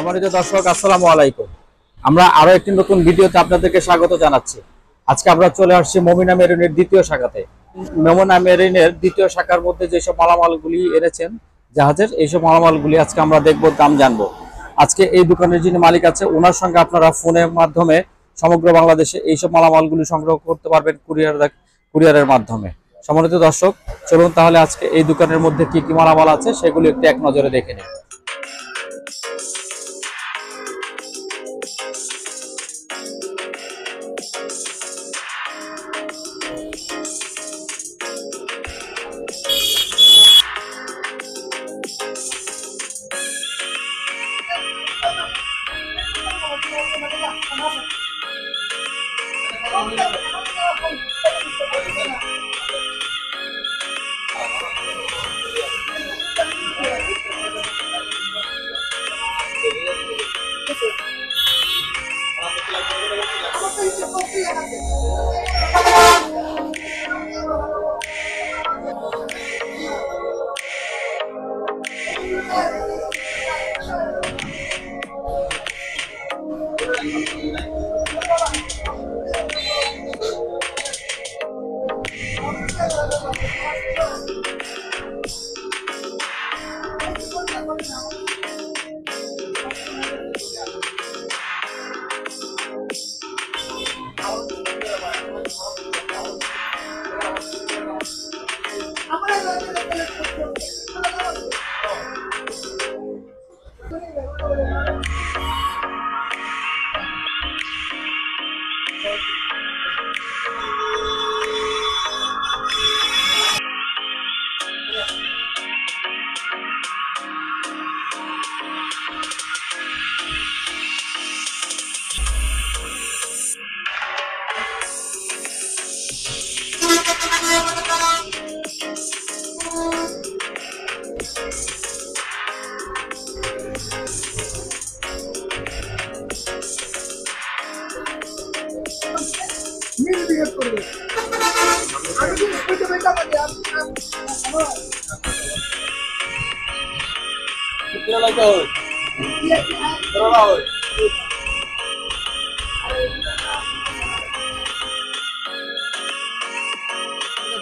সম্মানিত দর্শক, আসসালামু আলাইকুম। আমরা আরো একটি নতুন ভিডিওতে আপনাদেরকে স্বাগত জানাচ্ছি। আজকে আমরা চলে আসছি মমিনা মেরিনের দ্বিতীয় শাখাতে। মমিনা মেরিনের দ্বিতীয় শাখার মধ্যে যেসব মালামালগুলি এনেছেন জাহাজের, এইসব মালামালগুলি আজকে আমরা দেখব, দাম জানবো। আজকে এই দোকানের যিনি মালিক আছে, ওনার সঙ্গে আপনারা ফোনের মাধ্যমে সমগ্র বাংলাদেশে এইসব মালামালগুলি সংগ্রহ করতে পারবেন কুরিয়ারের মাধ্যমে। সম্মানিত দর্শক, চলুন তাহলে আজকে এই দোকানের মধ্যে কি কি মালামাল আছে সেগুলি একটু এক নজরে দেখে নিন।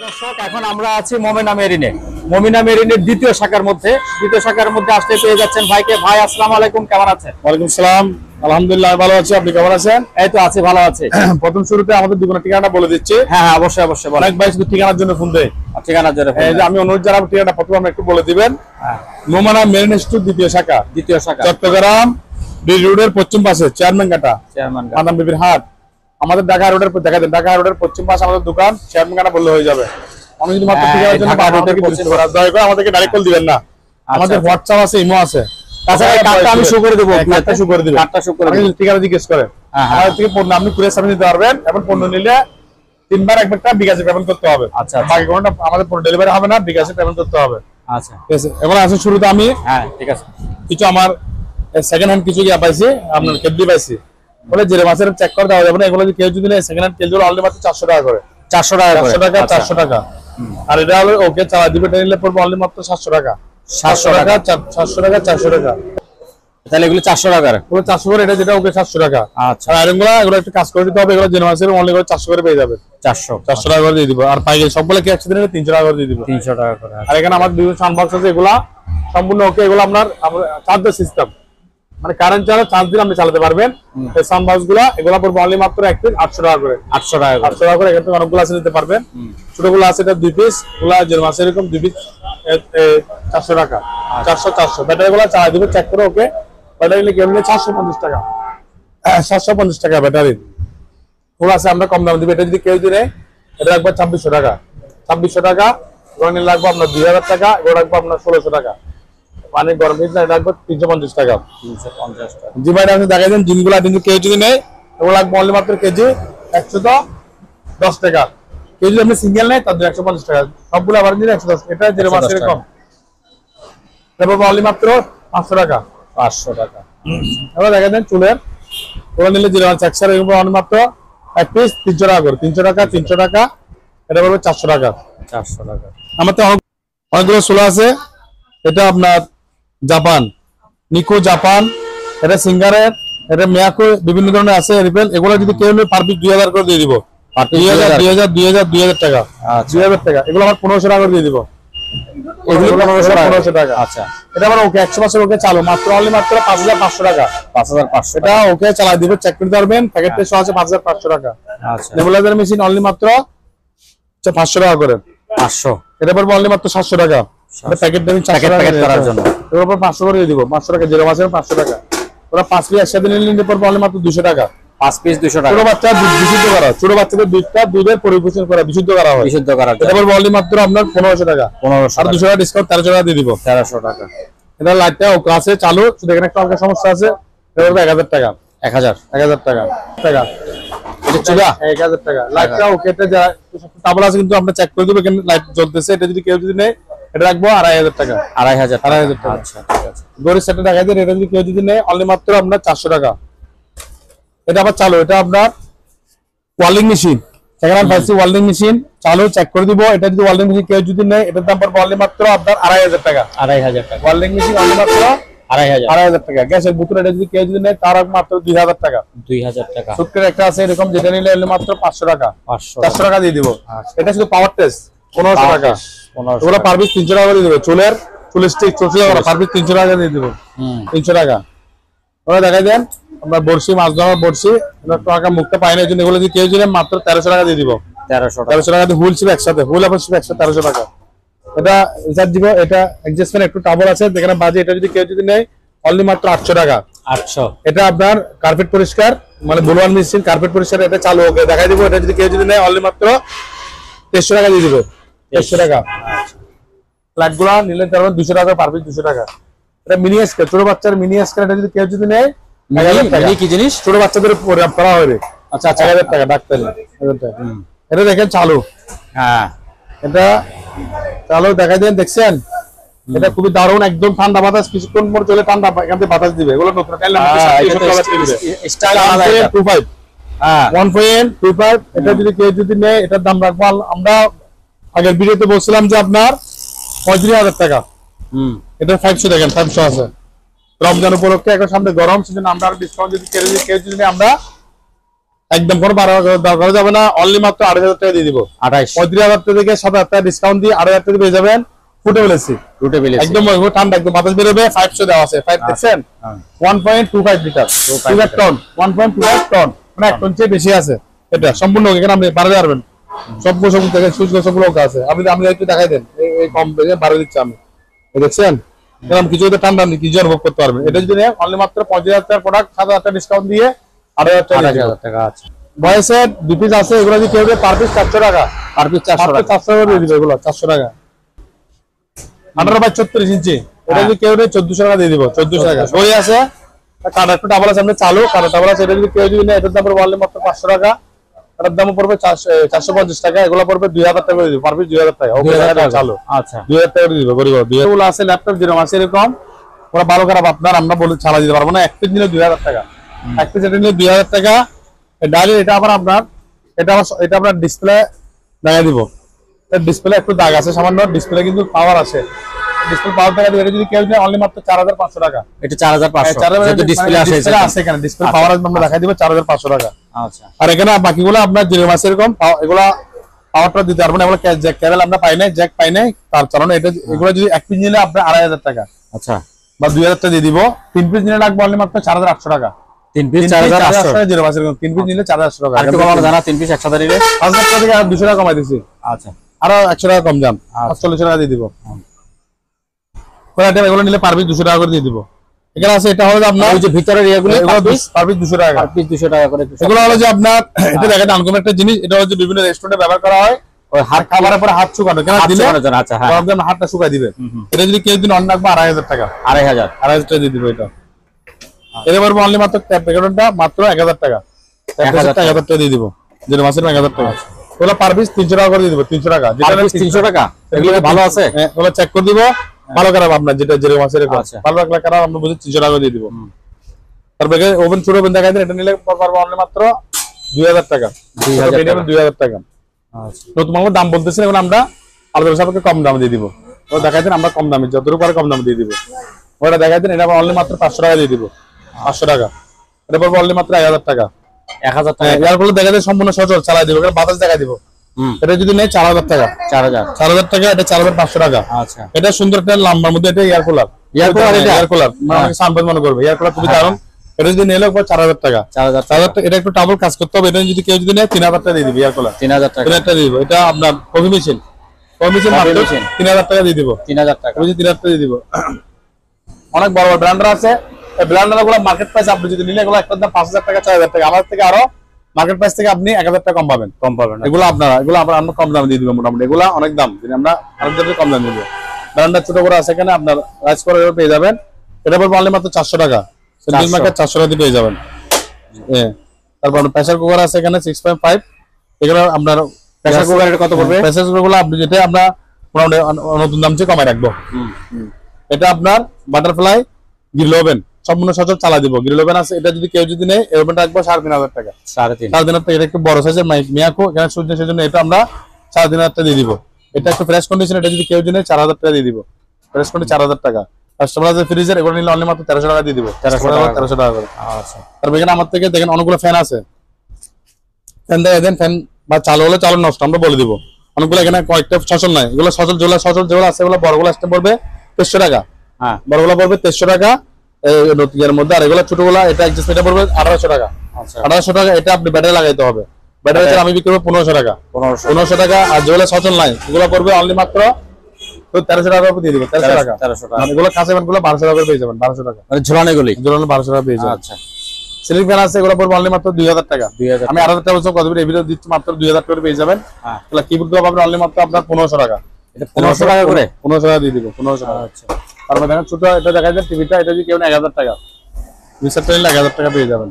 দর্শক, এখন আমরা আছি মমিনা মেরিনের দ্বিতীয় শাখার মধ্যে। আসলে পেয়ে যাচ্ছেন ভাইকে। ভাই, আসসালামু আলাইকুম, কেমন আছেন? ওয়ালাইকুম সালাম, আলহামদুলিল্লাহ ভালো আছি। আপনি কেমন আছেন? এই তো আছি, ভালো আছি। প্রথম শুরুতে আমাদের দোকানের ঠিকানা বলে দিচ্ছি। হ্যাঁ, অবশ্যই। অনেক ভাই শুধু ঠিকানার জন্য ফোন দেয়। আমি অনুরোধ জানাবো ঠিকানা প্রথমে একটু বলে দিবেন। মমিনা মেরিন স্টোর দ্বিতীয় শাখা চট্টগ্রাম ব্রিজ রোডের পশ্চিম পাশে চেয়ারম্যান মাদাম বিবির হাট। আমাদের ঢাকা রোডের পশ্চিম পাশে আমাদের দোকান। চেয়ারম্যান কাটা বললে হয়ে যাবে। আমি যদি মাত্র ঠিকানার জন্য দয়া করে আমাদেরকে ডাইরেক্ট কল দিবেন না। আমাদের হোয়াটসঅ্যাপ আছে, ইমো আছে। আমি শো করে দেবো, ঠিকানা জিজ্ঞেস করে আমাদের থেকে পণ্য আপনি কুরিয়ার সার্ভিস নিতে পারবেন। এবং পণ্য নিলে 3 বার 1 বার বিকাশে পেমেন্ট করতে হবে। আচ্ছা, বাকি কোনটা আমাদের পণ্য ডেলিভারি হবে না, বিকাশে পেমেন্ট করতে হবে। আচ্ছা, ঠিক আছে। এখন আসলে শুরুতে আমি ঠিক আছে, কিছু আমার সেকেন্ড হ্যান্ড কিছু পাইছি, আপনার কেবলি পাইছি বলে যে মাছের চেক করে দেওয়া যাবে না। এগুলো কেউ যদি সেকেন্ড হ্যান্ড কেজি অলরেডি মাত্র 400 টাকা করে। 400 টাকা। আর এটা হলো ওকে চালা দিবে, এটা নিলে পড়বে অলরেডি মাত্র 700 টাকা। 400 টাকা। তাহলে এগুলো 400 টাকা। পুরো 400 করে, এটা যেটা ওকে 700 টাকা। আচ্ছা, আর আয়রনগুলো এগুলো একটু কাজ করে দিতে হবে। এগুলো যে মাছের অনলি করে 400 করে পেয়ে যাবে। 400 টাকা করে দিয়ে দিব। আর পাইকারি সবগুলো কি একসাথে নিলে 300 টাকা করে দিয়ে দিব। 300 টাকা করে। আর এখানে আমার বিভিন্ন সাউন্ড আছে, এগুলা সম্পূর্ণ ওকে। এগুলো আপনার চার্জার সিস্টেম, মানে কারেন্ট ছাড়া চার্জ দিলে আপনি চালাতে পারবেন। এই সাউন্ড বক্স গুলা এগুলা পড়বে অনলি মাত্র 1 পিস 800 টাকা করে। 800 টাকা করে। এখান থেকে অনেকগুলো আছে, নিতে পারবেন। ছোটগুলো আছে এটা 2 পিস, গুলা যে মাছ এরকম 2 পিস 400 টাকা। 400 ব্যাটারি গুলা চালা দিবে চেক করে ওকে। ব্যাটারি নিলে কেমন 450 টাকা। 750 টাকা ব্যাটারি গুলো আছে, আমরা কম দাম দিব। এটা যদি কেউ দিলে এটা রাখবো 2600 টাকা। 2600 টাকা। রঙিন লাগবে আপনার 2000 টাকা। এগুলো রাখবো আপনার 1600 টাকা। পানি গরম হিটে রাখবো 350 টাকা। 350 টাকা। জি ভাই, আপনি দেখাই দেন জিমগুলা কিন্তু কেউ যদি নেই এগুলো লাগবে অনলি মাত্র কেজি 110 টাকা। কেউ যদি আপনি সিঙ্গেল নেই তার 150 টাকা। সবগুলো আবার দিলে 110। এটা যে মাছ এরকম তারপর অনলি মাত্র 500 টাকা। 500 টাকা। এবার দেখাই দেন চুলের ওগুলো নিলে জিরো মাছ একসাথে এগুলো অনলি মাত্র 1 পিস 300 টাকা করে। 300 টাকা। এটা পড়বে 400 টাকা। 400 টাকা। আমার তো অনেকগুলো সোলা আছে। এটা আপনার জাপান নিকো জাপান এটা সিঙ্গারের, এটা মিয়াকো বিভিন্ন ধরনের আছে রিপেল, এগুলো যদি কেউ নেয় পার পিস 2000 করে দিয়ে দিব। 2000 টাকা, 2000 টাকা। এগুলো আমার 1500 টাকা করে দিয়ে দিব। এগুলো 1500 টাকা। আচ্ছা, এটা আমার ওকে 100% ওকে চালু, মাত্র অনলি মাত্র 5500 টাকা। 5500 এটা ওকে চালাই দিব, চেক করে পারবেন। প্যাকেট প্রাইস আছে 5500 টাকা। আচ্ছা, নেবুলাইজার মেশিন অনলি মাত্র 500 টাকা করে। 500 এটা পড়বে অনলি মাত্র 700 টাকা। এটা প্যাকেট দেবেন 400 টাকা করার জন্য। এর উপর 500 করে দিয়ে দিব, 500 টাকা। জিরো মাসের 500 টাকা। ওরা 5 পিস একসাথে নিলে পড়বে অনলি মাত্র 200 টাকা। 5 পিস 200 টাকা। ছোট বাচ্চা দুধ বিশুদ্ধ করা, ছোট বাচ্চাদের দুধের পরিবেশন করা, বিশুদ্ধ করা হয়, বিশুদ্ধ করার এটা পড়বে অনলি মাত্র আপনার 1500 টাকা। 1500 আর 200 টাকা ডিসকাউন্ট 1300 টাকা দিয়ে দিব। 1300 টাকা। এটা লাইটটা ওকে আছে চালু, শুধু এখানে একটা হালকা সমস্যা আছে, এটা পড়বে 1000 টাকা। 1000 টাকা। এটা চুলা 1000 টাকা। লাইটটা ওকে, এটা যা তাবলা আছে কিন্তু আমরা চেক করে দেব এখানে লাইট জ্বলতেছে। এটা যদি কেউ যদি নেয় এটা রাখবো 2500 টাকা। 2500 টাকা। আচ্ছা, ঠিক আছে। গড়ি সেটটা দেখাই দেন। এটা যদি কেউ যদি নেয় অনলি মাত্র আপনার 400 টাকা। এটা আবার চালু, এটা আপনার ওয়েল্ডিং মেশিন, সেকেন্ড হ্যান্ড ফাইসি ওয়েল্ডিং মেশিন চালু, চেক করে দিব। এটা যদি ওয়েল্ডিং মেশিন কেউ যদি নেয় এটার দাম পড়বে অনলি মাত্র আপনার 2500 টাকা। 2500 টাকা। ওয়েল্ডিং মেশিন অনলি মাত্র 2500 টাকা। গ্যাসের বোতল এটা যদি কেউ যদি নেয় তার মাত্র 2000 টাকা। 2000 টাকা। সুটকের একটা আছে এরকম, যেটা নিলে অনলি মাত্র 500 টাকা। 500 টাকা দিয়ে দিব। এটা শুধু পাওয়ার টেস্ট 1500 টাকা। 1500 ওগুলো পার পিস 300 টাকা করে দিয়ে দেবো। চুল স্টিক 400 টাকা, পার পিস 300 টাকা দিয়ে দিব। 300 টাকা। ওরা দেখাই দেন আমরা বড়শি, মাছ ধরার বড়শি, টাকা মুক্ত পাই না, এই জন্য এগুলো যদি কেউ যদি মাত্র 1300 টাকা দিয়ে দিব। 1300 টাকা দিয়ে হুইল ছিল একসাথে, হুইল আবার ছিল একসাথে 1300 টাকা। এটা রিচার্জ দিব। এটা অ্যাডজাস্টমেন্ট একটু টাবল আছে যেখানে বাজে, এটা যদি কেউ যদি নেয় অনলি মাত্র 800 টাকা। 800। এটা আপনার কার্পেট পরিষ্কার, মানে বুলওয়ান মেশিন কার্পেট পরিষ্কার, এটা চালু ওকে দেখাই দিব। এটা যদি কেউ যদি নেয় অনলি মাত্র 300 টাকা দিয়ে দিব। 300 টাকা। লাইটগুলো নিলে তার 200 টাকা পার পিস, 200 টাকা। এটা মিনি স্কেল, ছোট বাচ্চার মিনি স্কেল, এটা যদি কেউ যদি নেয় 1000 টাকা। কি জিনিস? ছোট বাচ্চাদের করা হবে। আচ্ছা, 1000 টাকা ডাক্তারি। 1000 টাকা। এটা দেখেন চালু। হ্যাঁ, এটা চালু দেখাই দেন, দেখছেন? এটা খুবই দারুণ, একদম ঠান্ডা বাতাস, কিছুক্ষণ পর চলে ঠান্ডা এখান থেকে বাতাস দিবে। এগুলো নতুন স্টাইল আলাদা। 1.25। হ্যাঁ, 1.25। এটা যদি কেউ যদি নেয় এটার দাম রাখবো আমরা আগের ভিডিওতে বলছিলাম যে আপনার 35,000 টাকা। এটা 500 দেখেন, 500 আছে। রমজান উপলক্ষে এখন সামনে গরম সিজন, আমরা আরো ডিসকাউন্ট যদি কেউ যদি নেয় আমরা একদম কোনো 12,000 করা যাবে না, অনলি মাত্র 28,000 টাকা দিয়ে দিব। 35,000 টাকা থেকে 7,000 টাকা ডিসকাউন্ট দিয়ে 28,000 টাকা পেয়ে যাবেন। ফুটে বলেছি একদম ঠান্ডা, একদম বাতাস বেরোবে। 500 দেওয়া আছে। 5 দেখছেন? 1.25 লিটার, 2 টন, 1.25 টন, মানে 1 টন চেয়ে বেশি আছে। এটা সম্পূর্ণ এখানে আপনি বাড়াতে পারবেন। সব থেকে সুইচ সবগুলো আছে। আপনি একটু দেখাই দেন, এই কম বাড়িয়ে দিচ্ছি আমি। দেখছেন এরকম কিছু ঠান্ডা আপনি কিছু অনুভব করতে পারবেন। এটা যদি অনলি মাত্র 35,000 টাকার প্রোডাক্ট 7,000 টাকা ডিসকাউন্ট দিয়ে 28,000 টাকা আছে। বয়সের 2 পিস আছে, এগুলো যদি কেউ পার পিস 400 টাকা। পার পিস 400 টাকা দিয়ে দিবে। এগুলো 400 টাকা। 18/36 ইঞ্চি, এটা যদি কেউ নেয় 1400 টাকা দিয়ে দিব। 1400 টাকা। বই আছে, কাটা একটু ডাবল আছে, আমরা চালু কাটা ডাবল আছে। এটা যদি কেউ যদি নেয় এটার দাম পড়বে অনলি মাত্র 500 টাকা। এটার দাম পড়বে 450 টাকা। এগুলো পড়বে 2000 টাকা দিয়ে দিব। পার পিস 2000 টাকা। 2000 টাকা চালু। আচ্ছা, 2000 টাকা দিয়ে দিব। গরিব 2000 আছে। ল্যাপটপ যেরকম আছে এরকম ওরা ভালো খারাপ আপনার আমরা বলে ছাড়া দিতে পারবো না। এক পিস নিলে 2000 টাকা। এক পিস এটা নিলে 2000 টাকা। ডাইলে এটা আবার আপনার এটা আপনার ডিসপ্লে দেখা দিব। ডিসপ্লে একটু দাগ আছে সামান্য, ডিসপ্লে কিন্তু পাওয়ার আছে। ডিসপ্লে পাওয়ার টাকা দিয়ে যদি কেউ নেয় অনলি মাত্র 4500 টাকা। এটা 4500 যেহেতু ডিসপ্লে আছে এখানে ডিসপ্লে পাওয়ার আমরা দেখাই দিব 4500 টাকা। আচ্ছা, আর এখানে বাকিগুলো আপনার জিরো মাস এরকম এগুলা পাওয়ারটা দিতে পারবেন। এগুলো কেবল আমরা পাই নাই, জ্যাক পাই নাই, তার কারণে এটা এগুলো যদি এক পিস নিলে আপনার 2500 টাকা। আচ্ছা, বা 2000 টাকা দিয়ে দিব। 3 পিস নিলে লাগবে অনলি মাত্র 4800 টাকা। 3 পিস 4800 জিরো মাস এরকম 3 পিস নিলে 4800 টাকা। একটু কমানো জানা 3 পিস একসাথে নিলে 5000 টাকা থেকে আর 200 টাকা কমাই দিছি। আচ্ছা, আরো 100 টাকা কম যান, 48 টাকা দিয়ে দিব। এগুলো নিলে পার পিস 200 টাকা করে দিয়ে দিব। এখানে আছে এটা হলো আপনার ওই যে ভিতরের এগুলো পার পিস 200 টাকা। পার পিস 200 টাকা করে। এগুলো হলো যে আপনার এটা দেখেন আনকমন একটা জিনিস। এটা হচ্ছে বিভিন্ন রেস্টুরেন্টে ব্যবহার করা হয়। ওই হাত খাবারের পরে হাত শুকানো কেন দিলে। আচ্ছা, হ্যাঁ, আপনার হাতটা শুকাই দিবে। এটা যদি কেউ দিন অন্য রাখবে 2500 টাকা। 2500 টাকা দিয়ে দিব। এটা এর পরে অনলি মাত্র প্যাকেটটা মাত্র 1000 টাকা। 1000 টাকা দিয়ে দিব। যেটা মাসের 1000 টাকা। ওগুলো পার পিস 300 টাকা করে দিয়ে দিব। 300 টাকা। যেটা 300 টাকা। এগুলো ভালো আছে। ওগুলো চেক করে দিব। ভালো খারাপ আপনার যেটা যেরকম মাসের ভালো রাখলে খারাপ আমরা বুঝি 300 টাকা দিয়ে দিব। তারপরে ওভেন ছোট ওভেন দেখাই দেন। এটা নিলে পারবো অনলি মাত্র 2000 টাকা। 2000 টাকা। নতুন মালের দাম বলতেছেন, এখন আমরা আলাদা সাপেক্ষে কম দামে দিয়ে দিব। ওটা দেখাই দেন, আমরা কম দামে যতটুকু পারে কম দামে দিয়ে দিব। ওটা দেখাই দেন, এটা অনলি মাত্র 500 টাকা দিয়ে দিব। 500 টাকা। এটা পড়বে অনলি মাত্র 1000 টাকা। 1000 টাকা। এর ফলে দেখা যায় সম্পূর্ণ সচল চালাই দিব, এটা বাতাস দেখা দিব। এটা যদি নেই 4000 টাকা। 4000 টাকা। এটা 4500 টাকা। আচ্ছা, এটা সুন্দর একটা লাম্বার মধ্যে, এটা এয়ার কুলার। এটা এয়ার কুলার মানে সানপাস মনে করবে, এয়ার কুলার খুবই দারুণ। এটা যদি নিলে 4000 টাকা। 4000 টাকা। এটা একটু ডাবল কাজ করতে হবে। এটা যদি কেউ যদি নেয় 3000 টাকা দিয়ে দিবে এয়ার কুলার। 3000 টাকা। 3000 টাকা দিয়ে দিব। এটা আপনার কফি মেশিন মাত্র 3000 টাকা দিয়ে দিব। 3000 টাকা। বুঝি 3000 টাকা দিয়ে দিব। অনেক বড় বড় ব্র্যান্ডার আছে। এই ব্র্যান্ডারগুলো মার্কেট প্রাইস আপনি যদি নিলে এগুলো একটা দাম 5000 টাকা 6000 টাকা। আমাদের থেকে আরো মার্কেট প্রাইস থেকে আপনি 1000 টাকা কম পাবেন। এগুলো আমরা কম দামে দিয়ে দিব। মোটামুটি এগুলো অনেক দাম, যদি আমরা আরেকজনকে কম দামে দিব। ব্র্যান্ডার ছোট বড় আছে এখানে, আপনার রাইস করে পেয়ে যাবেন। এটা পড়বে অনলি মাত্র 400 টাকা। সেন্ট্রাল মার্কেট 400 টাকা দিয়ে পেয়ে যাবেন। তারপর প্রেসার কুকার আছে এখানে 6.5। এগুলো আপনার প্রেসার কুকারের কত পড়বে? প্রেসার কুকারগুলো আপনি যেটা আমরা নতুন দাম চেয়ে কমায় রাখবো। এটা আপনার বাটারফ্লাই গ্রিল ওভেন, সম্পূর্ণ সচল চালা দিব। গ্রিল ওভেন আছে, এটা যদি কেউ যদি নেয় এই ওভেনটা রাখবো 3500 টাকা। 3500 টাকা। এটা একটু বড় সাইজের মিয়াকো, এখানে সূর্য সেজন্য এটা আমরা 3500 টাকা দিয়ে দিব। এটা একটু ফ্রেশ কন্ডিশন, এটা যদি কেউ যদি নেয় 4000 টাকা দিয়ে দিব। ফ্রেশ কন্ডিশন 4000 টাকা। কাস্টমার আছে ফ্রিজের, এগুলো নিলে অনলি মাত্র 1300 টাকা দিয়ে দিব। 1300 টাকা করে। আচ্ছা, তারপর এখানে আমার থেকে দেখেন অনেকগুলো ফ্যান আছে। ফ্যান দেখে দেন, ফ্যান বা চালু হলে চালু নষ্ট আমরা বলে দিব। অনেকগুলো এখানে কয়েকটা সচল নাই, এগুলো সচল যেগুলো আছে এগুলো বড়গুলো আসতে পড়বে 2300 টাকা। হ্যাঁ, বড়গুলো পড়বে 2300 টাকা এর মধ্যে। আর এগুলো ছোটগুলো এটা অ্যাডজাস্ট, এটা পড়বে 1800 টাকা। আচ্ছা, 1800 টাকা। এটা আপনি ব্যাটারি লাগাইতে হবে। ব্যাটারি ছাড়া আমি বিক্রি করবো 1500 টাকা। 1500 টাকা। আর যেগুলো সচল নাই এগুলো পড়বে অনলি মাত্র 1300 টাকা দিয়ে দিব। 1300 টাকা। 1300 টাকা। মানে এগুলো কাঁচা গুলো 1200 টাকা পেয়ে যাবেন। 1200 টাকা মানে ঝুলানো গুলি 1200 টাকা পেয়ে যাবেন। আচ্ছা, সিলিং ফ্যান আছে, এগুলো পড়বে অনলি মাত্র 2000 টাকা। আমি 8000 টাকা বলছি, কত এই ভিডিও দিচ্ছি মাত্র 2000 টাকা পেয়ে যাবেন। হ্যাঁ, তাহলে কিবোর্ড গুলো পাবেন অনলি মাত্র আপনার 1500 টাকা। এটা 1500 টাকা করে। 1500 টাকা দিয়ে দিব। 1500 টাকা। আচ্ছা, তারপর দেখেন ছোট এটা দেখা যায় টিভিটা, এটা যদি কেউ 1000 টাকা। রিসেপ্টর নিলে 1000 টাকা পেয়ে যাবেন।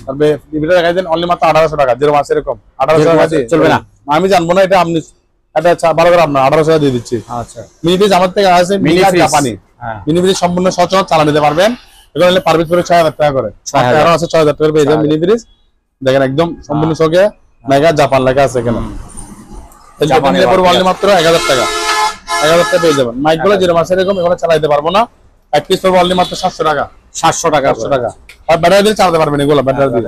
তারপর টিভিটা দেখা যায় অনলি মাত্র 1800 টাকা। যেরকম আছে এরকম 1800 টাকা চলবে না। আমি জানবো না, এটা আপনি এটা ভালো করে আপনার 1800 টাকা দিয়ে দিচ্ছি। আচ্ছা, মিনি ফ্রিজ আমার থেকে আছে, মিনি জাপানি। হ্যাঁ, মিনি ফ্রিজ সম্পূর্ণ সচল চালা নিতে পারবেন। এগুলো নিলে পার পিস পড়ে 6000 টাকা করে। 6000 আছে, 6000 টাকা পেয়ে যাবেন মিনি ফ্রিজ। দেখেন একদম সম্পূর্ণ শোকে মেগা জাপান লেখা আছে এখানে। জাপানি পড়বে অনলি মাত্র 1000 টাকা। 1000 টাকা পেয়ে যাবেন। মাইকগুলো যেরকম আছে এরকম, এগুলো চালাইতে পারবো না। এক পিস পড়বে অনলি মাত্র 700 টাকা। 700 টাকা। 700 টাকা। আর ব্যাটারি দিয়ে চালাতে পারবেন এগুলো, ব্যাটারি দিয়ে।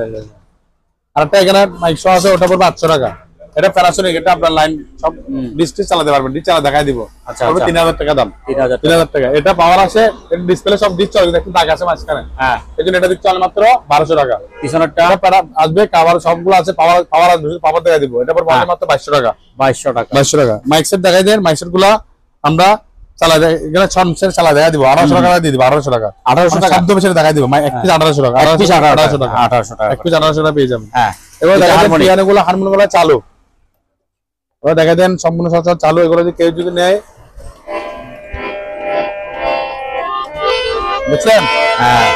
আর একটা এখানে মাইক শো আছে, ওটা পড়বে 800 টাকা। এটা প্যানাসোনিক, এটা আপনার লাইন সব ডিসপ্লে চালাতে পারবেন, ডিস চালা দেখাই দিব। আচ্ছা, 3000 টাকা দাম। 3000 টাকা। এটা পাওয়ার আছে, এটা ডিসপ্লে সব ডিস চলে, একটু দাগ আছে মাঝখানে। হ্যাঁ, এজন্য এটা দিচ্ছে মাত্র 1200 টাকা। পিছনেরটা আসবে কভার সবগুলো আছে, পাওয়ার আসবে, পাওয়ার দেখাই দিব। এটা পড়বে মাত্র 2200 টাকা। 2200 টাকা। 2200 টাকা। মাইক সেট দেখাই দেন, মাইক সেট গুলা আমরা চালা দেয়, এখানে সাউন্ড সেট চালা দেখা দিব। 1800 টাকা দিয়ে দিব। 1800 টাকা। 1800 টাকা। শব্দ বেশি দেখাই দিব। এক পিস 1800 টাকা। 1800 টাকা। 1800 টাকা। এক পিস 1800 টাকা পেয়ে যাবেন। হ্যাঁ, এবার দেখা যায় পিয়ানো গুলো, হারমোনিয়াম গুলো চালু। ওরা দেখা দেন সম্পূর্ণ সচল চালু। এগুলো যদি কেউ যদি নেয়, বুঝছেন? হ্যাঁ,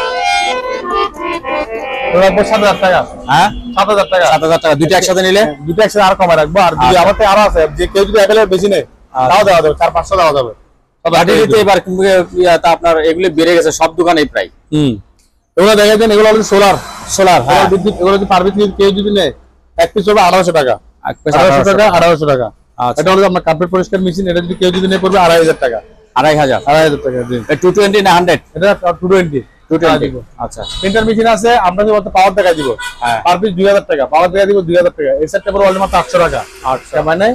ওরা 7000 টাকা। হ্যাঁ, 7000 টাকা। 7000 টাকা। দুটো একসাথে নিলে দুটো একসাথে আর কমে রাখবো। আর যদি আমার থেকে আরো আছে, যে কেউ যদি একেবারে বেশি নেয় তাও দেওয়া যাবে, 400-500 দেওয়া যাবে। ব্যাটারিতে এবার তা আপনার এগুলো বেড়ে গেছে সব দোকানেই প্রায়। এগুলো দেখা যায় এগুলো সোলার। হ্যাঁ, বিদ্যুৎ। এগুলো যদি পারবিট কেউ যদি নেয় এক পিস হবে 1800 টাকা। 1800 টাকা। 1800 টাকা। এটা হলো আপনার কার্পেট পরিষ্কার মেশিন। এটা যদি কেউ যদি নেয় পড়বে 2500 টাকা। 2500 টাকা। জি, 220 না 100? এটা 220। আচ্ছা, প্রিন্টার মেশিন আছে, আমরা যদি পাওয়ার দেখা দিব। হ্যাঁ, পার পিস 2000 টাকা। পাওয়ার দেখা দিব 2000 টাকা। এই সেটটা পড়বে অনলি মাত্র 800 টাকা। আচ্ছা, মানে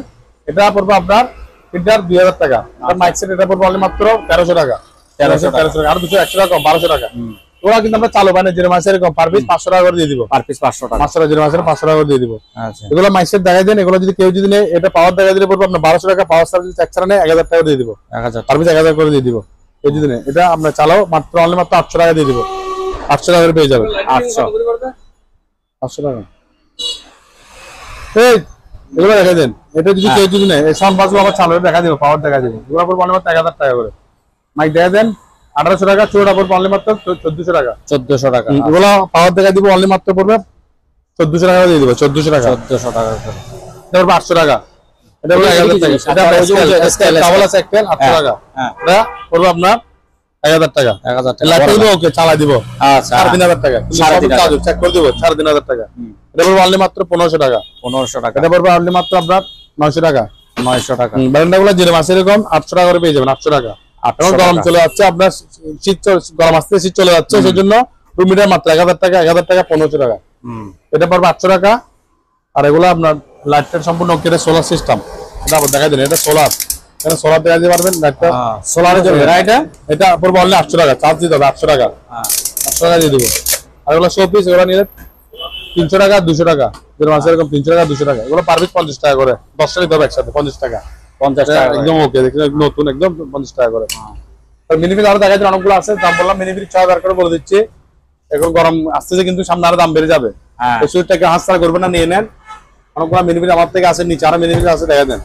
এটা পড়বে আপনার প্রিন্টার 2000 টাকা। আর মাইক সেট এটা পড়বে অনলি মাত্র 1300 টাকা। 1300 টাকা। আর 100 টাকা কম, 1200 টাকা। ওরা কিন্তু আমরা চালু মানে যেরকম আছে এরকম পার পিস 500 টাকা করে দিয়ে দিব। পার পিস 500 টাকা। 500 টাকা যেরকম আছে 500 টাকা করে দিয়ে দিব। আচ্ছা, এগুলো মাইক সেট দেখাই দেন। এগুলো যদি কেউ যদি নেয়, এটা পাওয়ার দেখা দিলে পড়বে আপনার 1200 টাকা। পাওয়ার সার্ভিস এক্সট্রা নেয় 1000 টাকা দিয়ে দিব। 1000 পার পিস 1000 করে দিয়ে দিব। এই যদি নেয় এটা আমরা চালাও মাত্র অনলি মাত্র 800 টাকা দিয়ে দিব। 800 টাকা করে পেয়ে যাবেন। 800 টাকা। এই এগুলো দেখা দেন। এটা যদি কেউ যদি নেয়, সাউন্ড বাজগুলো আবার চালু দেখা দিব, পাওয়ার দেখা দিব। এগুলো পড়বে অনলি মাত্র 1000 টাকা করে। মাইক দেখা দেন 1800 টাকা। চোরটা পড়বে অনলি মাত্র 1400 টাকা। 1400 টাকা। এগুলো পাওয়ার দেখা দিব অনলি মাত্র পড়বে 1400 টাকা দিয়ে দিব। 1400 টাকা। 1400 টাকা করে। এটা পড়বে 800 টাকা। এটা পড়বে 1000 টাকা। এটা স্কেল ডাবল আছে স্কেল 800 টাকা। হ্যাঁ, এটা পড়বে আপনার 1000 টাকা। 1000 টাকা। লাইট দিব, ওকে চালাই দিব। আচ্ছা, 3500 টাকা। 3500 চেক করে দিব 3500 টাকা। এটা পড়বে অনলি মাত্র 1500 টাকা। 1500 টাকা। এটা পড়বে অনলি মাত্র আপনার 900 টাকা। 900 টাকা। ব্র্যান্ডগুলো যেরকম আছে এরকম 800 টাকা করে পেয়ে যাবেন। 800 টাকা। এখন গরম চলে যাচ্ছে, আপনার শীত গরম আসতে শীত চলে যাচ্ছে, সেজন্য 2 মিটার মাত্র 1000 টাকা, 1000 টাকা 1500 টাকা। এটা পড়বে 800 টাকা। আর এগুলো আপনার লাইটটা সম্পূর্ণ ওকে, এটা সোলার সিস্টেম। এটা আবার দেখাই দেন, এটা সোলার, এটা সোলার দেখা দিতে পারবেন লাইটটা, সোলারের জন্য এটা পড়বে অনলি 800 টাকা, চার্জ দিতে হবে 800 টাকা, 800 টাকা দিয়ে দেবো। আর এগুলো শো পিস, এগুলো নিলে 300 টাকা 200 টাকা, যেরকম আছে এরকম 300 টাকা 200 টাকা। এগুলো পার পিস 50 টাকা করে, 10টা নিতে হবে একসাথে 50 টাকা, 50 টাকা একদম ওকে, দেখুন নতুন একদম 50 টাকা করে। মিনি ফ্রিজ আরো দেখাই দেন, অনেকগুলো আছে, দাম বললাম মিনি ফ্রিজ 6000 করে বলে দিচ্ছি। এখন গরম আসতেছে কিন্তু সামনে আরো দাম বেড়ে যাবে, এই সুযোগটাকে হাতছাড়া করবেন না, নিয়ে নেন। অনেকগুলো মিনি ফ্রিজ আমার থেকে আছে, নিচে আরো মিনি ফ্রিজ আছে, দেখা দেন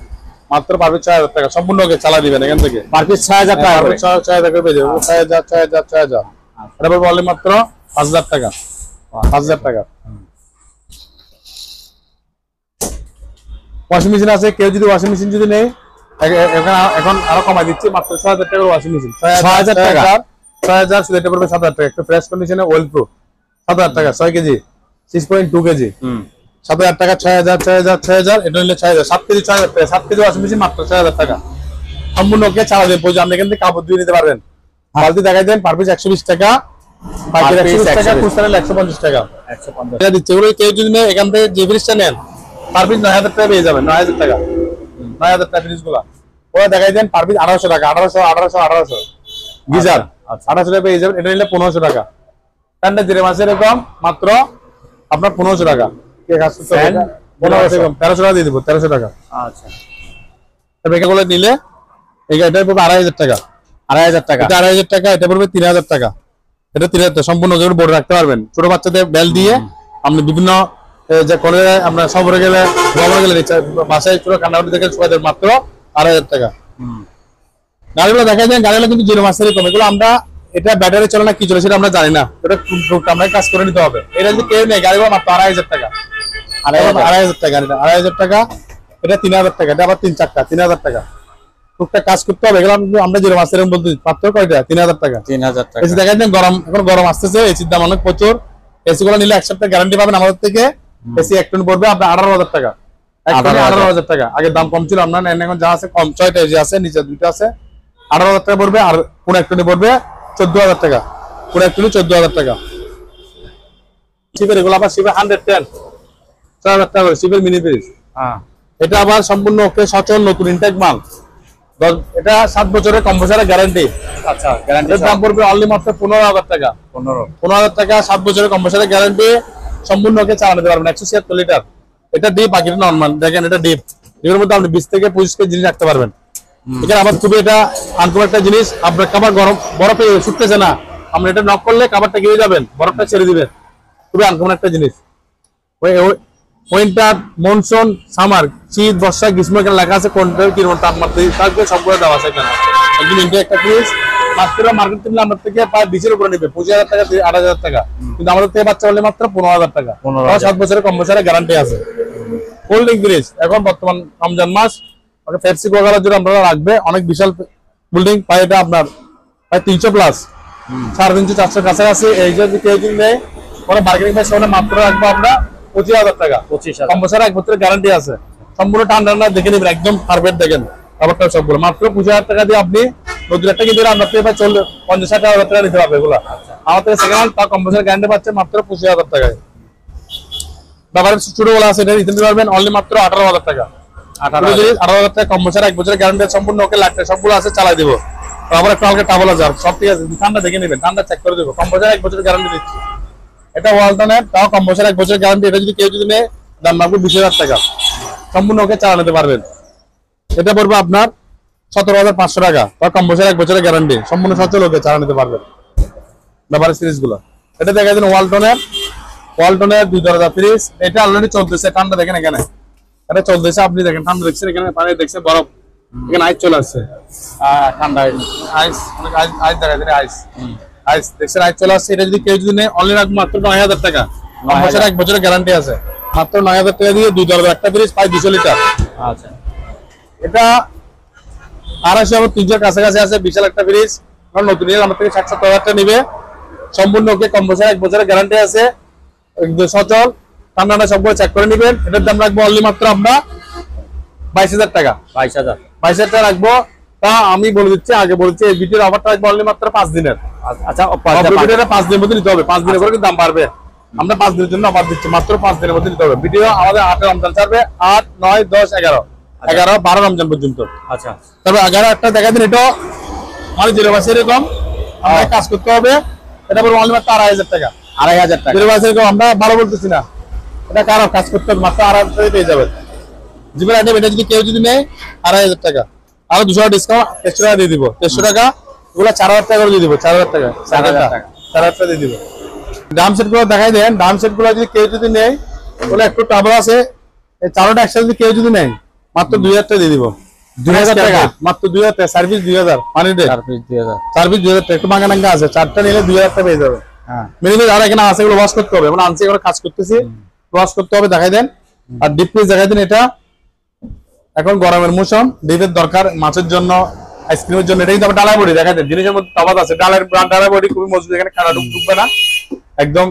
মাত্র পার পিস 6000 টাকা, সম্পূর্ণ ওকে চালা দিবেন এখান থেকে। পার পিস 6000 টাকা করে, 6000 করে পেয়ে যাবেন, 6000 এটা পড়বে অনলি মাত্র 5000 টাকা, 5000 টাকা। ওয়াশিং মেশিন আছে, কেউ যদি ওয়াশিং মেশিন যদি নেই এখন আরো কমাই দিচ্ছি, মাত্র 6000 টাকা ওয়াশিং মেশিন, 6000 টাকা, 6000 শুধু এটা পড়বে 7000 টাকা, একটু ফ্রেশ কন্ডিশনে ওয়েল প্রুফ, 7000 টাকা 6 কেজি 6.2 কেজি, 7000 টাকা, 6000 এটা নিলে 6000, 7 কেজি 6000 টাকা, 7 কেজি ওয়াশিং মেশিন মাত্র 6000 টাকা। সম্পূর্ণ ওকে চালা দেন, আপনি এখান থেকে কাপড় ধুয়ে নিতে পারবেন। বালতি দেখাই দেন, পার পিস 120 টাকা, পাইকারি 120 টাকা, খুচরা 150 টাকা, 150 এটা দিচ্ছে। এগুলো কেউ যদি নেন এখান থেকে যে ফ্রিজটা নেন পার পিস 9000 টাকা পেয়ে যাবেন, 9000 টাকা, 9000 টাকা ফ্রিজ গুলা। ওরা দেখাই দেন পার পিস 1800 টাকা, 1800 গিজার 1800 টাকা পেয়ে যাবেন। এটা নিলে 1500 টাকা। ঠান্ডা জিরে মাছের এরকম মাত্র আপনার 1500 টাকা, 1300 টাকা দিয়ে দিব, 1300 টাকা। আচ্ছা, এগুলো নিলে এটা পড়বে 2500 টাকা, 2500 টাকা, এটা 2500 টাকা, এটা পড়বে 3000 টাকা, এটা 3000 টাকা, সম্পূর্ণ যেগুলো বোর্ড রাখতে পারবেন। ছোট বাচ্চাদের বেল দিয়ে আপনি বিভিন্ন যে করে আমরা শহরে গেলে বাসায় ছোট কান্নাবাড়ি থেকে সবাই মাত্র 2500 টাকা। গাড়িগুলো দেখা যায়, গাড়িগুলো কিন্তু জিরো মাসেরই কম, এগুলো আমরা এটা ব্যাটারি চলে না কি চলে সেটা আমরা জানি না, এটা আমরা কাজ করে নিতে হবে। এটা যদি কেউ নেই গাড়িগুলো মাত্র 2500 টাকা, 2500 টাকা, 2500 টাকা, এটা 3000 টাকা, এটা আবার 3 চাক্কা 3000 টাকা, টুকটাক কাজ করতে হবে। এগুলো আমরা জিরো মাসের বলতে মাত্র কয়টা 3000 টাকা, 3000 টাকা। এসি দেখা যায় গরম, এখন গরম আসতেছে, এসির দাম অনেক প্রচুর। এসি গুলো নিলে 1 সপ্তাহ গ্যারান্টি পাবেন আমাদের থেকে। এসি 1 টন পড়বে আপনার 18000 টাকা, 18000 টাকা। আগে দাম কম ছিল, আপনার এখন যা আছে কম, 6টা এসি আছে, নিচে 2টা আছে, 18000 টাকা পড়বে। আর পুরো 1 টনে পড়বে 14000 টাকা, পুরো 1 টনে 14000 টাকা। শিপের এগুলো আবার শিপের 110 4000 টাকা করে, শিপের মিনি ফ্রিজ। এটা আবার সম্পূর্ণ ওকে, সচল নতুন ইনটেক মাল, এটা 7 বছরের কম্প্রেসারের গ্যারান্টি। আচ্ছা, গ্যারান্টির দাম পড়বে অনলি মাত্র 15000 টাকা, 15000 টাকা, 7 বছরের কম্প্রেসারের গ্যারান্টি, সম্পূর্ণ ওকে চালাতে পারবেন। 176 লিটার, এটা ডিপ, বাকিটা নরমাল। দেখেন এটা ডিপ, এর মধ্যে আপনি 20 থেকে 25 কেজি জিনিস রাখতে পারবেন। এখানে আবার খুবই এটা আনকমন একটা জিনিস, আপনার খাবার গরম বরফে শুকতেছে না, আপনি এটা নক করলে খাবারটা গিয়ে যাবেন, বরফটা ছেড়ে দিবেন, খুবই আনকমন একটা জিনিস। উইন্টার, মনসুন, সামার, শীত, বর্ষা, গ্রীষ্ম, এখানে লেখা আছে কোনটা কিরকম তাপমাত্রা থাকবে, সবগুলো দেওয়া আছে এখানে। একদম ইন্ডিয়া একটা ফ্রিজ, মাত্র মার্কেট থেকে আমাদের থেকে প্রায় 20 এর উপরে নেবে, 25000 টাকা 8000 টাকা, কিন্তু আমাদের থেকে বাচ্চা হলে মাত্র 15000 টাকা, 7 বছরের কম্প্রেসারের গ্যারান্টি আছে। কোল্ড ড্রিঙ্ক ফ্রিজ, এখন বর্তমান রমজান মাস, পেপসি কোকার জন্য আপনারা রাখবে, অনেক বিশাল বিল্ডিং পায়, এটা আপনার প্রায় 300 প্লাস, 350 400 কাছাকাছি। এই যদি কেউ যদি নেই কোনো বার্গেনিং প্রাইস হলে মাত্র রাখবো আমরা 25000 টাকা, 25000। কম্প্রেসার 1 বছরের গ্যারান্টি আছে, সম্পূর্ণ ঠান্ডা দেখে নেবেন, একদম পারফেক্ট দেখেন খাবারটা সবগুলো মাত্র 25000 টাকা দিয়ে আপনি নতুন একটা কিন্তু আপনার থেকে প্রায় 50-60 টাকা নিতে পারবে এগুলো। আমার থেকে সেকেন্ড হ্যান্ড তা কম্প্রেসার গ্যারান্টি পাচ্ছে মাত্র 25000 টাকায়। ব্যাপারে ছোটগুলো আছে, এটা নিতে পারবেন অনলি মাত্র 18000 টাকা, 18000 টাকা কম্প্রেসার 1 বছরের গ্যারান্টি, সম্পূর্ণ ওকে লাগবে, সবগুলো আছে, চালাই দিব। আবার একটা হালকা টাবল আছে, সব ঠিক আছে, ঠান্ডা দেখে নেবেন, ঠান্ডা চেক করে দেবো। কম্প্রেসার 1 বছরের গ্যারান্টি দিচ্ছি, এটা ওয়ালটনের, তাও কম্প্রেসার 1 বছরের গ্যারান্টি। এটা যদি কেউ যদি নেয় দাম রাখবো 20000 টাকা, সম্পূর্ণ ওকে চালা নিতে পারবেন। এটা পড়বে আপনার 17500 টাকা, তাও কম্প্রেসার 1 বছরের গ্যারান্টি, সম্পূর্ণ সচল ওকে চালা নিতে পারবেন। ব্যাপারের সিরিজ গুলো এটা দেখা যায় ওয়ালটনের 2 দরজা ফ্রিজ, এটা অলরেডি চলতেছে, ঠান্ডা দেখেন এখানে, এটা চলতেছে, আপনি দেখেন ঠান্ডা দেখছেন, এখানে পানি দেখছেন, বরফ, এখানে আইস চলে আসছে, ঠান্ডা আইস, আইস দেখা যায়, আইস দেখছেন, আইস চলে আসছে। এটা যদি কেউ যদি নেয় অনলি রাখবো মাত্র 9000 টাকা, কম্প্রেসার 1 বছরের গ্যারান্টি আছে, মাত্র 9000 টাকা দিয়ে 2 দরজা একটা ফ্রিজ, প্রায় 200 লিটার। আচ্ছা, এটা 250-300 কাছাকাছি আছে, বিশাল একটা ফ্রিজ। নতুন আমার থেকে 60-70 টাকা নিবে, সম্পূর্ণ ওকে, কম্প্রেসার 1 বছরের গ্যারান্টি আছে, সচল, ঠান্ডা সবগুলো চেক করে নিবেন। এটার দাম রাখবো অনলি মাত্র আমরা 22000 টাকা, 22000 টাকা রাখবো। তা আমি বলে দিচ্ছি, আগে বলছি এই ভিডিওর অফারটা রাখবো অনলি মাত্র 5 দিনের, আচ্ছা, ভিডিওটা 5 দিনের মধ্যে নিতে হবে, 5 দিনের পরে কিন্তু দাম বাড়বে। আমরা 5 দিনের জন্য অফার দিচ্ছি, মাত্র 5 দিনের মধ্যে নিতে হবে। ভিডিও আমাদের 8 রমজান ছাড়বে, 8, 9, 10, 11, 12 রমজান পর্যন্ত। আচ্ছা, তবে 11 একটা দেখা দিন, এটা মানে জিরো বাস এরকম আমরা কাজ করতে হবে। এটা পড়বে অনলি মাত্র 2500 টাকা। 2500 টাকা। জিরো বাস এরকম আমরা ভালো বলতেছি না, এটা কারো কাজ করতে হবে, মাত্র 2500 টাকা পেয়ে যাবেন। জীবন আইটেম এটা যদি কেউ যদি নেয় 2500 টাকা, আরো 200 টাকা ডিসকাউন্ট, 100 টাকা দিয়ে দিব। 100 টাকা এগুলো 4000 টাকা করে দিয়ে দিব। 4000 টাকা, 4000 টাকা দিয়ে দিব। ডাম সেট গুলো দেখাই দেন। ডাম সেট গুলো যদি কেউ যদি নেয়, বলে একটু টাবল আছে, এই চারোটা একসাথে যদি কেউ যদি নেয়, মাত্র 2000 টাকা দিয়ে দিব। 2000 টাকা, মাত্র 2000 টাকা। সার্ভিস 2000, পানি দে সার্ভিস 2000 টাকা। একটু মাঙ্গা নাঙ্গা আছে, 4টা নিলে 2000 টাকা পেয়ে যাবে। হ্যাঁ, মিনিমাম আর এখানে আছে, এগুলো ওয়াশ করতে হবে। মানে আনছি, এগুলো কাজ করতেছি, ওয়াশ করতে হবে। দেখাই দেন। আর ডিপ ফ্রিজ দেখাই দেন। এটা এখন গরমের মৌসুম, ডিপের দরকার মাছের জন্য, আইসক্রিমের জন্য। এটা কিন্তু আবার ডালা বডি দেখাই দেন, জিনিসের মধ্যে তফাৎ আছে। ডালা বডি খুবই মজবুত, এখানে কাটা ঢুকবে না, একদম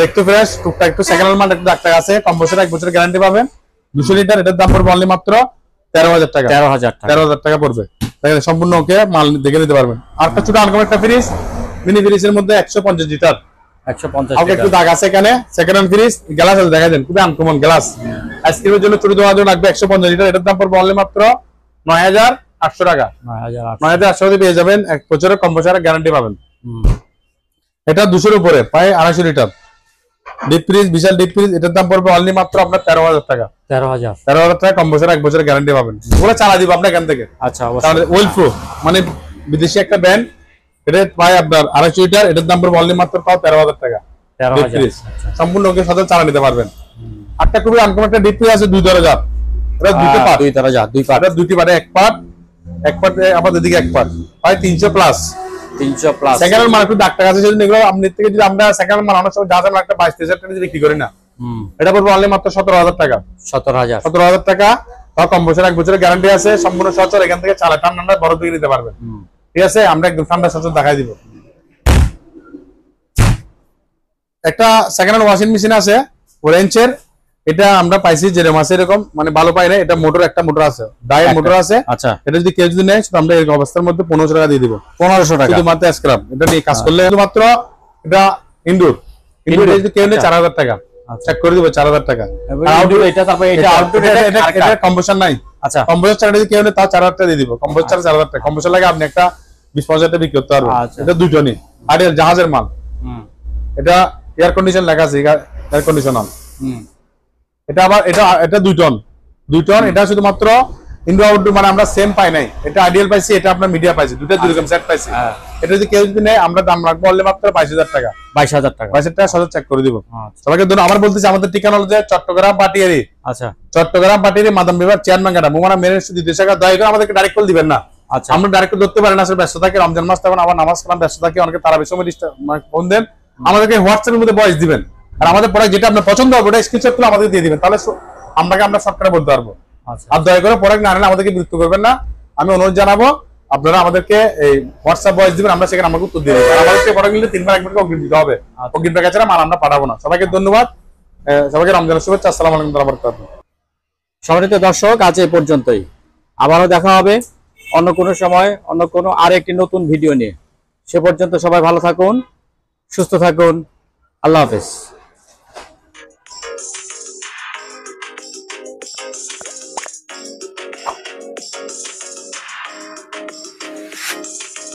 দেখতে ফ্রেশ। টুকটাক একটু সেকেন্ড হ্যান্ড মাল, একটু দাগ টাক আছে। কম বছর 1 বছরের গ্যারান্টি পাবেন। 200 লিটার, এটার দাম পড়বে অনলি মাত্র 13000 টাকা। 13000 টাকা পড়বে। সম্পূর্ণ ওকে মাল দেখে নিতে পারবেন। আর একটা ছোট আনকমন একটা ফ্রিজ, মিনি ফ্রিজের মধ্যে 150 লিটার, 150 টাকা। একটু দাগ আছে এখানে, সেকেন্ড হ্যান্ড ফ্রিজ, গ্লাস আছে দেখা দেন, খুবই আনকমন গ্লাস। আইসক্রিমের জন্য ছোট দোকানের জন্য লাগবে 150 লিটার, এটার দাম পড়বে অনলি মাত্র 9800 টাকা। 9800 দিয়ে পেয়ে যাবেন। 1 বছরের কম বছরের গ্যারান্টি পাবেন। এটা 200 উপরে, প্রায় 250 লিটার ডিপ ফ্রিজ, বিশাল ডিপ ফ্রিজ। এটার দাম পড়বে অনলি মাত্র আপনার 13000 টাকা। 13000 টাকা কম বছর, 1 বছরের গ্যারান্টি পাবেন। ওগুলো চালা দিব আপনার এখান থেকে। আচ্ছা, তাহলে ওয়েল প্রো মানে বিদেশি একটা ব্র্যান্ড, এটা প্রায় আপনার 250 লিটার, এটার দাম পড়বে অনলি মাত্র 13000 টাকা। 13000 সম্পূর্ণ ওকে সাথে চালা নিতে পারবেন। একটা খুবই আনকমন একটা ডিপ ফ্রিজ আছে, 2 দরজা। এটা দুটো পার্ট, 2 দরজা, 2 পার্ট। এটা দুটি পার্টে, এক পার্ট আবার এদিকে এক পার্ট, প্রায় 300 প্লাস। 300 প্লাস। সেকেন্ড হ্যান্ড মাল একটু ডাক টাকা আছে, যদি এগুলো আপনি থেকে যদি আমরা সেকেন্ড হ্যান্ড মাল অনেক সময় যা একটা 22,000 টাকা যদি বিক্রি করি না, এটা পড়বে অনলি মাত্র 17000 টাকা। 17000 টাকা। তাও কম বছর, 1 বছরের গ্যারান্টি আছে। সম্পূর্ণ সচল, এখান থেকে চালা ঠান্ডা বরফ দিয়ে নিতে পারবেন। ঠিক আছে, আমরা একদম ঠান্ডা সচল দেখাই দিব। একটা সেকেন্ড হ্যান্ড ওয়াশিং মেশিন আছে ওরেঞ্চের, এটা আমরা পাইছি জেরে মাসে এরকম, মানে ভালো পাই না। এটা মোটর, একটা মোটর আছে, ডায়ের মোটর আছে। আচ্ছা, এটা যদি কেউ যদি নেয়, আমরা এই অবস্থার মধ্যে 1500 টাকা দিয়ে দিব। 1500 টাকা শুধুমাত্র স্ক্র্যাপ। এটা নিয়ে কাজ করলে শুধুমাত্র এটা ইনডোর যদি কেউ নেয় 4000 টাকা চেক করে দিব। 4000 টাকা। আউটডোর এটা, তারপর এটা আউটডোর, এটা কম্বশন নাই। আচ্ছা, কম্বশন চার্জ যদি কেউ নেয় তাও 4000 টাকা দিয়ে দিব। কম্বশন চার্জ 4000 টাকা। কম্বশন লাগে আপনি একটা 20,000 টাকা বিক্রি করতে পারবেন। এটা দুইজনই। আর এটা জাহাজের মাল। এটা এয়ার কন্ডিশন লেখা আছে, এয়ার কন্ডিশনার। এটা আবার এটা 2 টন। এটা শুধুমাত্র ইনডোর আউটডোর, মানে আমরা সেম পাই নাই। এটা আইডিয়াল পাইছি, এটা আপনার মিডিয়া পাইছি, দুটো দুই রকম সেট পাইছি। এটা যদি কেউ যদি নেয়, আমরা দাম রাখবো অনলি মাত্র 22000 টাকা। 22000 টাকা সহজ চেক করে দিব। সবাইকে ধন্যবাদ। আমার বলতেছি আমাদের ঠিকানা হলো যে চট্টগ্রাম পাটিয়ারি। আচ্ছা, চট্টগ্রাম পাটিয়ারি মাদাম বিভাগ চেয়ারম্যান গাড়া মোমানা মেরের সুদি 2 টাকা। দয়া করে আমাদেরকে ডাইরেক্ট কল দিবেন না। আচ্ছা, আমরা ডাইরেক্ট ধরতে পারি না, আসলে ব্যস্ত থাকি। রমজান মাস তখন আবার নামাজ কালাম ব্যস্ত থাকি, অনেকে তারা সময় ফোন দেন। আমাদেরকে হোয়াটসঅ্যাপের মধ্যে ভয়েস দিবেন, আর আমাদের প্রোডাক্ট যেটা আপনার পছন্দ হবে ওটা স্ক্রিনশট করে আমাদের দিয়ে দিবেন, তাহলে আমরা সবটা বলতে পারবো। আর দয়া করে প্রোডাক্ট না আনলে আমাদেরকে বিরক্ত করবেন না। আমি অনুরোধ জানাবো, আপনারা আমাদেরকে এই হোয়াটসঅ্যাপ ভয়েস দিবেন, আমরা সেখানে আমাকে উত্তর দিয়ে দেবো। আমাদেরকে প্রোডাক্ট নিলে 3 বার 1 মিনিট অগ্রিম দিতে হবে। অগ্রিম টাকা ছাড়া মাল আমরা পাঠাবো না। সবাইকে ধন্যবাদ। সবাইকে রমজানের শুভেচ্ছা। আসসালামু আলাইকুম ওয়া রাহমাতুল্লাহ। সম্মানিত দর্শক, আজ এই পর্যন্তই। আবারও দেখা হবে অন্য কোনো সময়, অন্য কোনো আরেকটি নতুন ভিডিও নিয়ে। সে পর্যন্ত সবাই ভালো থাকুন, সুস্থ থাকুন। আল্লাহ হাফেজ।